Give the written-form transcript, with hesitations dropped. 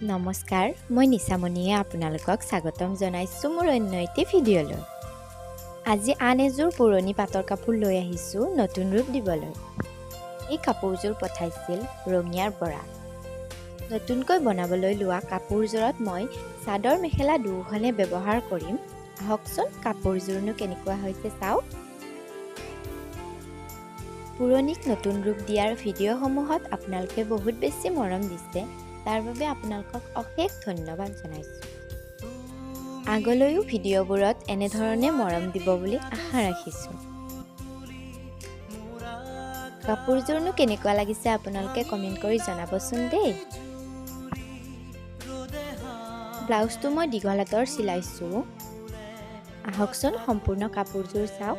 নমস্কাৰ, মই নিচামণিয়ে আপোনালোকক স্বাগতম জনাইছোঁ মোৰ অন্য এটি ভিডিঅ'লৈ। আজি আন এযোৰ পুৰণি পাটৰ কাপোৰ লৈ আহিছোঁ নতুন ৰূপ দিবলৈ। এই কাপোৰযোৰ পঠাইছিল ৰঙিয়াৰ পৰা। নতুনকৈ বনাবলৈ লোৱা কাপোৰযোৰত মই চাদৰ মেখেলা দুয়োখনে ব্যৱহাৰ কৰিম। আহকচোন কাপোৰযোৰনো কেনেকুৱা হৈছে চাওক। পুৰণিক নতুন ৰূপ দিয়াৰ ভিডিঅ'সমূহত আপোনালোকে বহুত বেছি মৰম দিছে। তাৰ বাবে আপোনালোকক অশেষ ধন্যবাদ জনাইছোঁ। আগলৈও ভিডিঅ'বোৰত এনেধৰণে মৰম দিব বুলি আশা ৰাখিছোঁ। কাপোৰযোৰনো কেনেকুৱা লাগিছে আপোনালোকে কমেণ্ট কৰি জনাবচোন দেই। ব্লাউজটো মই দীঘল হাতৰ চিলাইছোঁ। আহকচোন সম্পূৰ্ণ কাপোৰযোৰ চাওক।